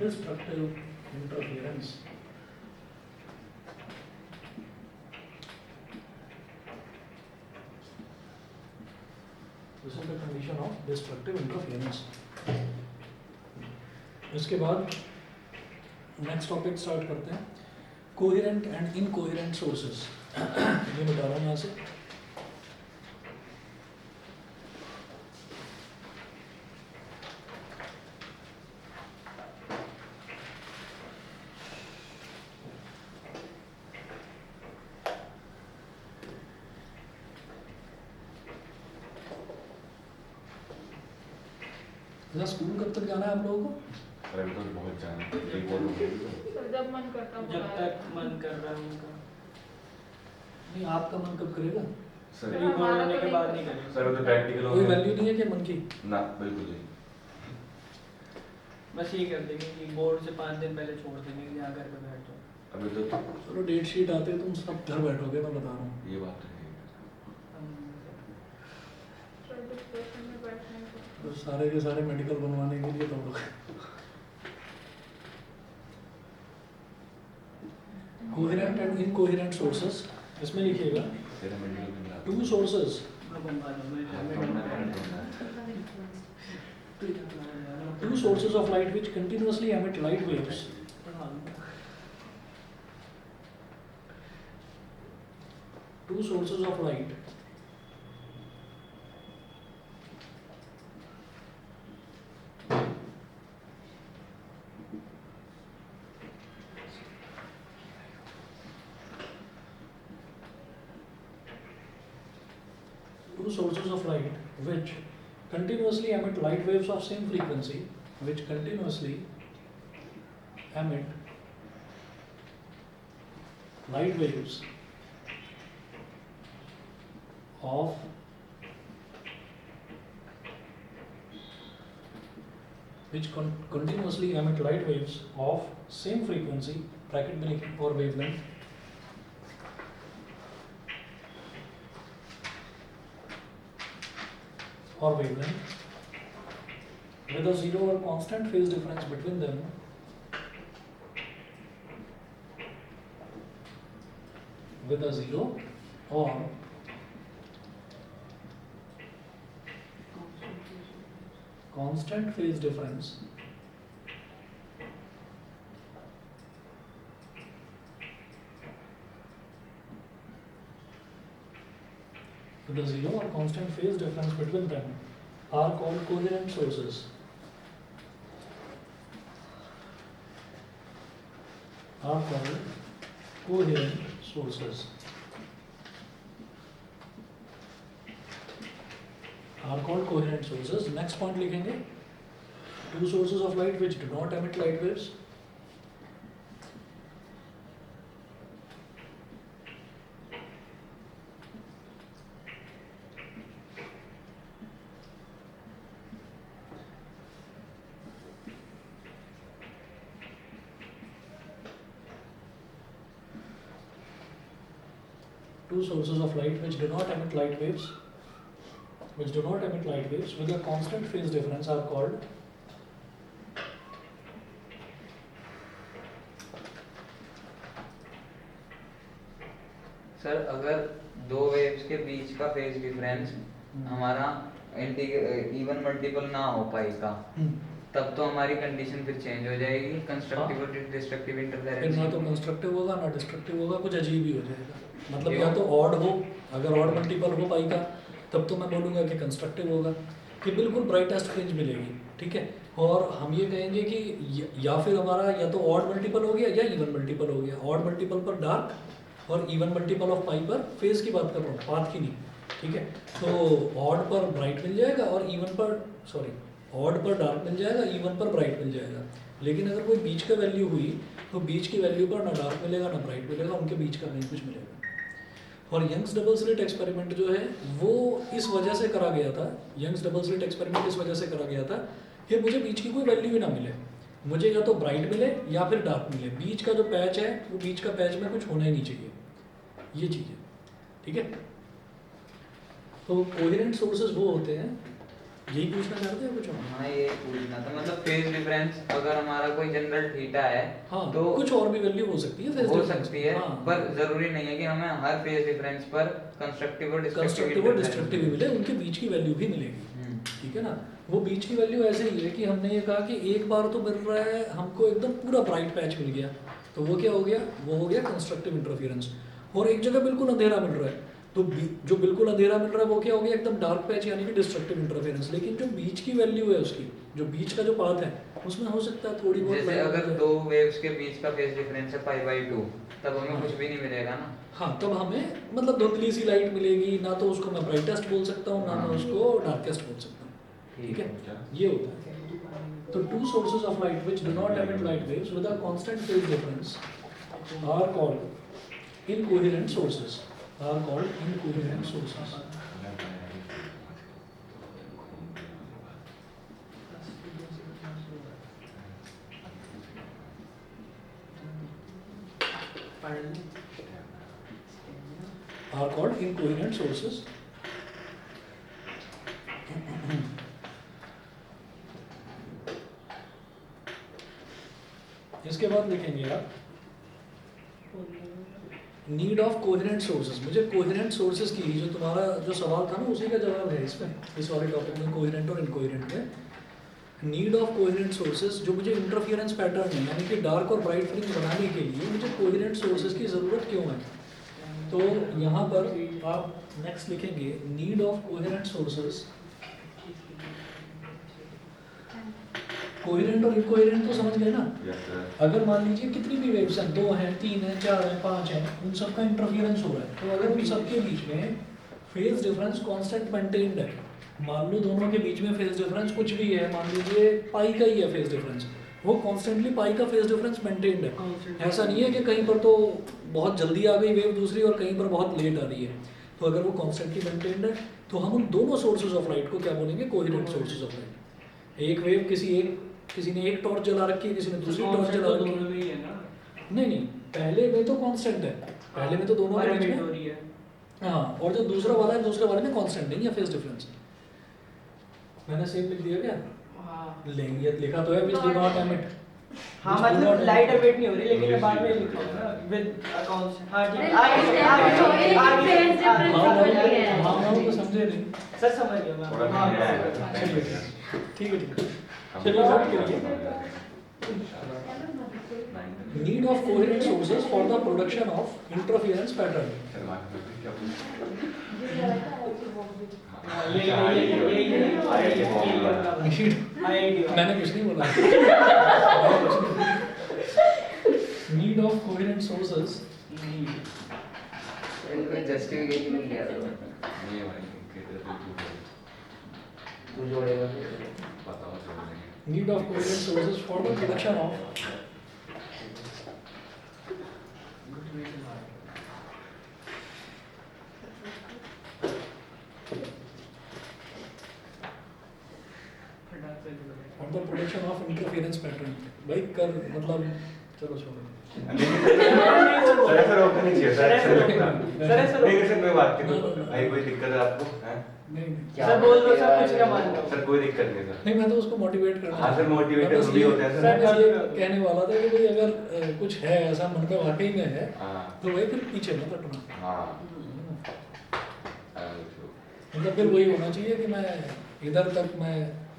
destructive interference. This is the condition of destructive interference. इसके बाद next topic start करते हैं, coherent and incoherent sources. ये बता रहा हूँ यहाँ से, स्कूल कब तक जाना है आप लोगों को? अभी तो बहुत जाना है, एक और हो गई तो। जब मन करता है जब तक मन कर रहा है उनका। नहीं, आपका मन कब करेगा? सर रिपोर्ट होने के बाद नहीं करेंगे। सर वो तो प्रैक्टिकल हो कोई गया वैल्यू नहीं है क्या मन की? ना, बिल्कुल नहीं। बस ये कर देंगे कि बोर्ड से 5 दिन पहले छोड़ देंगे कि यहाँ घर पे बैठ जाओ। अभी तो चलो डेट शीट आते तुम सब घर बैठोगे, मैं बता रहा हूँ। ये बात है। डिस्कशन में बैठने को तो सारे के सारे मेडिकल बनवाने के लिए तुम लोग कोहेरेंट एंड इनकोहेरेंट सोर्सेस, इसमें लिखिएगा तेरा मेडिकल में मिला। To sources two sources of light which continuously emit light waves two sources of light two sources of light which continuously emit light waves of same frequency, which continuously emit light waves of continuously emit light waves of same frequency bracket में लिखें और wavelength or wavelength with a zero or constant phase difference between them with a zero or constant phase difference with a zero or constant phase difference between them are called coherent sources. Are called coherent sources. Are called coherent sources. Next point लिखेंगे, two sources of light which do not emit light waves. Two sources of light which do not emit light waves, with a constant phase difference are called sir अगर दो waves के बीच का phase difference हमारा even multiple ना हो पाई का, तब तो हमारी कंडीशन फिर चेंज हो जाएगी, कंस्ट्रक्टिव और डिस्ट्रक्टिव फिर इंटरफेरेंस। ना तो कंस्ट्रक्टिव होगा ना डिस्ट्रक्टिव होगा, कुछ अजीब ही हो जाएगा। मतलब या तो ऑड हो, अगर ऑड मल्टीपल हो पाई का तब तो मैं बोलूँगा कि कंस्ट्रक्टिव होगा, कि बिल्कुल ब्राइटेस्ट फ्रिंज मिलेगी, ठीक है। और हम ये कहेंगे कि या फिर हमारा या तो ऑड मल्टीपल हो गया या इवन मल्टीपल हो गया। ऑड मल्टीपल पर डार्क और इवन मल्टीपल ऑफ पाई पर फेज की बात कर रहा हूँ, पाथ की नहीं, ठीक है। तो ऑड पर ब्राइट मिल जाएगा और इवन पर ऑड पर डार्क मिल जाएगा, इवन पर ब्राइट मिल जाएगा। लेकिन अगर कोई बीच का वैल्यू हुई तो बीच की वैल्यू पर ना डार्क मिलेगा ना ब्राइट मिलेगा, उनके बीच का नहीं कुछ मिलेगा। और यंग्स डबल स्लिट एक्सपेरिमेंट जो है वो इस वजह से करा गया था, यंग्स डबल स्लिट एक्सपेरिमेंट इस वजह से करा गया था कि मुझे बीच की कोई वैल्यू ही ना मिले, मुझे या तो ब्राइट मिले या फिर डार्क मिले, बीच का जो पैच है वो बीच का पैच में कुछ होना ही नहीं चाहिए, ये चीज़ है, ठीक है। तो कोहेरेंट सोर्सेज वो होते हैं, यही पूछना चाहते हैं कुछ और? हाँ ये पूछना था, मतलब फेज डिफरेंस अगर हमारा कोई जनरल थीटा है हाँ तो कुछ और भी वैल्यू हो सकती है, हो सकती है, हाँ, पर जरूरी नहीं है कि हमें हर फेज डिफरेंस पर कंस्ट्रक्टिव और कंस्ट्रक्टिव और डिस्ट्रक्टिव मिले, उनके बीच की वैल्यू भी मिलेगी, ठीक है ना। वो बीच की वैल्यू ऐसे ही है कि हमने ये कहा कि एक बार तो मिल रहा है हमको एकदम पूरा ब्राइट पैच मिल गया, तो वो क्या हो गया, वो हो गया कंस्ट्रक्टिव इंटरफेरेंस। और एक जगह बिल्कुल अंधेरा मिल रहा है तो जो बिल्कुल अंधेरा मिल रहा है वो क्या हो गया, एकदम डार्क पैच, यानी कि डिस्ट्रक्टिव इंटरफेरेंस। लेकिन जो बीच की वैल्यू है उसकी, जो बीच का जो पाथ है उसमें हो सकता है थोड़ी बहुत, जैसे अगर दो वेव्स के बीच का फेज डिफरेंस है π/2 तब हमें कुछ भी नहीं मिलेगा ना। हाँ तब हमें मतलब धुंधली सी लाइट मिलेगी, ना तो उसको मैं ब्राइटेस्ट बोल सकता हूँ ना मैं उसको डार्केस्ट बोल सकता हूँ, ठीक है, ये होता है। तो two sources of light which do not emit light waves with a constant phase difference are called incoherent sources, are called incoherent sources. Are called incoherent sources. इसके बाद लिखेंगे आप नीड ऑफ कोहेरेंट सोर्सेज। मुझे coherent sources की, जो तुम्हारा जो सवाल था ना उसी का जवाब है इसमें, इस वाले टॉपिक में, कोहेरेंट और इनकोहेरेंट में। नीड ऑफ कोहेरेंट सोर्सेज, जो मुझे इंटरफियरेंस पैटर्न है यानी कि डार्क और ब्राइट फ्रिंज बनाने के लिए मुझे कोहेरेंट सोर्सेज की ज़रूरत क्यों है। तो यहाँ पर आप नेक्स्ट लिखेंगे need of coherent sources. Coherent और इनकोहेरेंट तो समझ गए ना। अगर मान लीजिए कितनी भी वेव्स हैं, 2 हैं, 3 हैं, 4 हैं, 5 हैं, उन सबका इंटरफियरेंस हो रहा है, तो अगर उन सबके बीच में फेज डिफरेंस कांस्टेंट मेंटेन्ड है, मान लो दोनों के बीच में फेज डिफरेंस कुछ भी है, मान लीजिए पाई का ही है फेज डिफरेंस, वो कॉन्स्टेंटली पाई का फेज डिफरेंस मेंटेन्ड है। ऐसा नहीं है कि कहीं पर तो बहुत जल्दी आ गई वेव दूसरी और कहीं पर बहुत लेट आ रही है। तो अगर वो कॉन्स्टेंटली मेंटेन्ड है तो हम उन दोनों सोर्सेज ऑफ लाइट को क्या बोलेंगे, कोहेरेंट सोर्सेज ऑफ लाइट। एक वेव किसी ने एक टॉर्च जला रखी है, किसी ने दूसरी टॉर्च जला रखी है, नहीं पहले में तो कांस्टेंट है, पहले में तो दोनों के बीच में, हाँ, और जो दूसरा वाला है दूसरे वाले में कांस्टेंट नहीं है फेज डिफरेंस। मैंने सेम लिख दिया क्या? हाँ लेंगे लिखा तो है which do not emit, हाँ मतलब लाइट एमिट नहीं हो रही, लेकिन बाद में लिखा होगा ना विद अकाउंट्स। हाँ ठीक है, हाँ तो समझे नहीं सर, समझ गया मैं। ठीक है चलिए बात करिए। Need of coherent sources for the production of interference pattern. मैंने कुछ नहीं बोला। नीड ऑफ कोहेरेंट सोर्सेज, इनको जस्टिफिकेशन नहीं किया था तू जोड़ेगा need of coherent sources for the production of the production of interference pattern। भाई कर मतलब चलो छोड़ो। सर ऐसा रोकना नहीं चाहिए सर, ऐसा रोकना नहीं सर, कोई बात नहीं, भाई कोई दिक्कत है आपको? हैं? नहीं सर बोल दो, सब कुछ क्या मान लो सर कोई दिक्कत नहीं सर। नहीं मैं तो उसको मोटिवेट करना। हाँ सर, मोटिवेटर मैं बस भी ये- होते हैं मैं सर। बस ये कहने वाला था कि भाई अगर कुछ है ऐसा मन में वाकई में है हाँ तो भाई फिर पीछे मत हटना। हाँ मतलब फिर वही होना चाहिए कि मैं इधर तक मैं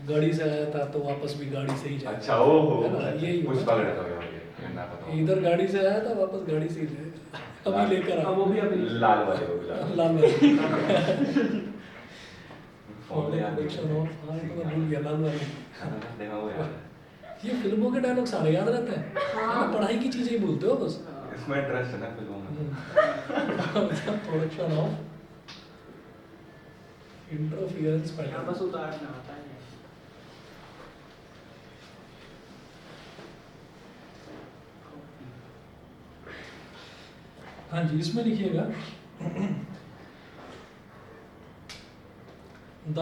गाड़ी से आया था तो वापस भी गाड़ी से ही जाए। अच्छा वो हो है ना, यही कुछ होगा। पकड़ा था मुझे ना पता। इधर गाड़ी से आया था वापस गाड़ी से ही जाएगा। अभी लेकर आ वो भी अभी लाल वाले को बुला लाल वाली फोन ले आने प्रोडक्शन ऑफ, हाँ तो मैं भूल गया लाल वाली। देखा वो यार ये फिल्मों के डायलॉग सारे याद रहते हैं, है ना, पढ़ाई की चीजें ही भूलते हो बस। इसमें इंटरेस्ट है ना फिल्मों में। Production of interference pattern. बस उतारना आता है। हाँ जी, इसमें लिखिएगा the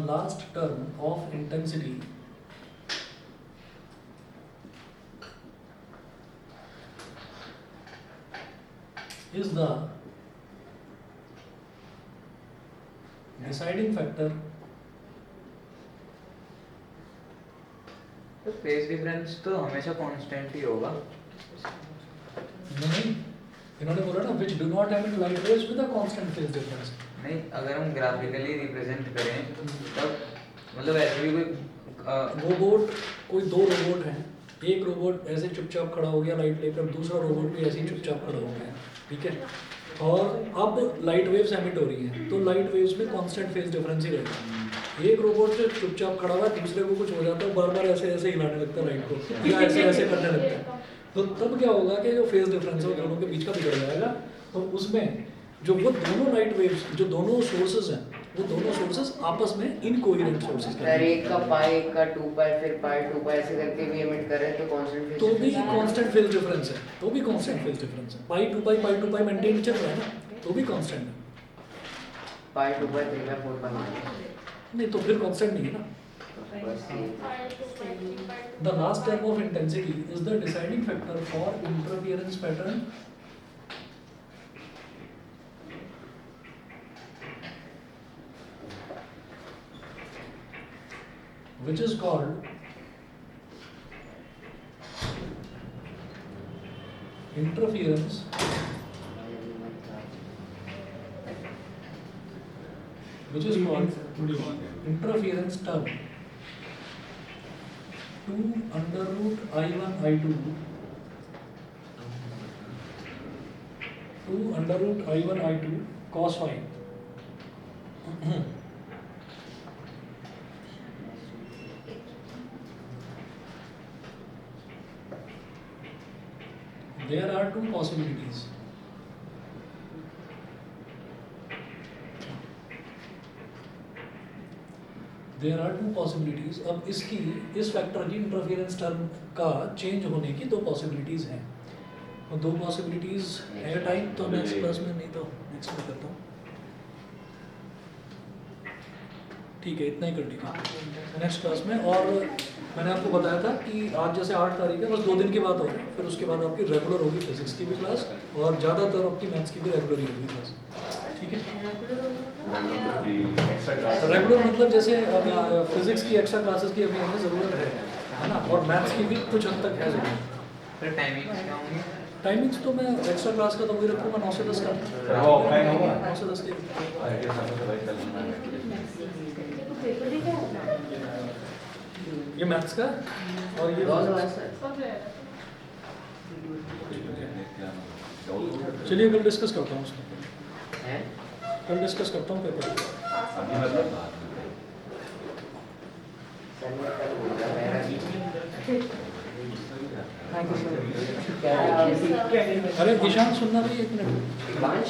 last term of intensity is the deciding factor तो फेज डिफरेंस तो हमेशा कांस्टेंट ही होगा। नहीं, इन्होंने बोला ना which do not emit light rays with a constant phase difference। नहीं, अगर हम ग्राफिकली रिप्रेजेंट करें तब मतलब ऐसे भी कोई रोबोट, कोई दो रोबोट हैं, एक रोबोट ऐसे चुपचाप खड़ा हो गया लाइट लेकर, दूसरा रोबोट भी ऐसे ही चुपचाप खड़ा हो गया, ठीक है, और अब लाइट वेव्स एमिट हो रही हैं, तो लाइट वेव्स में कांस्टेंट फेज डिफरेंस ही रहेगा। एक रोबोट से चुपचाप खड़ा हुआ, दूसरे को कुछ हो जाता है, बार बार ऐसे ऐसे हिलाने लगता है लाइट को, या ऐसे ऐसे करने लगता है, तो तब क्या होगा कि जो फेज डिफरेंस है वो दोनों के बीच का बिगड़ जाएगा। तो उसमें जो वो दोनों लाइट वेव्स, जो दोनों सोर्सेज हैं, वो दोनों सोर्सेज आपस में इनकोहेरेंट सोर्सेज सर एक का पाई, एक का 2 पाई, फिर पाई 2 पाई ऐसे करके भी एमिट कर रहे हैं, तो कांस्टेंट फेज तो भी कांस्टेंट फेज डिफरेंस है, तो भी कांस्टेंट फेज डिफरेंस है। पाई 2 पाई मेंटेन चल रहा है ना, तो भी कांस्टेंट है। पाई 2 पाई 3 पाई 4 पाई नहीं तो फिर कांस्टेंट नहीं है ना। बस ये The last term of intensity is the deciding factor for interference pattern which is called interference term 2 under root I1 I2 2 under root I1 I2 cos phi there are two possibilities. There are two possibilities. अब इसकी इस factor की interference term का change होने की दो possibilities हैं, और दो पॉसिबिलिटीज है टाइम, तो नेक्स्ट क्लास में, नहीं तो नेक्स्ट में करता हूँ, ठीक है, इतना ही कर लीजिए नेक्स्ट क्लास में। और मैंने आपको बताया था कि आज जैसे 8 तारीख है, बस 2 दिन की बात हो रही है, फिर उसके बाद आपकी रेगुलर होगी फिजिक्स की भी क्लास, और ज़्यादातर आपकी मैथ्स की भी रेगुलर ही होगी क्लास, ठीक है। रेगुलर मतलब जैसे फिजिक्स की एक्स्ट्रा क्लासेस की अभी हमें ज़रूरत है ना, और मैथ्स की भी कुछ हद तक है ज़रूरत। फिर टाइमिंग्स क्या होंगी? टाइमिंग्स तो मैं एक्स्ट्रा क्लास का तो वही रखूँगा 9 से 10 का, वो ऑफलाइन होगा 9 से 10 के। ये मैथ्स का और ये दोनों है सर। सब है। चलिए कल डिस्कस करता हूँ उसको, हैं? कल डिस्कस करता हूँ पेपर। सर मैं कल बोलूँगा मेरा थैंक यू सर। अरे ईशान सुनना भी 1 मिनट। दिवांश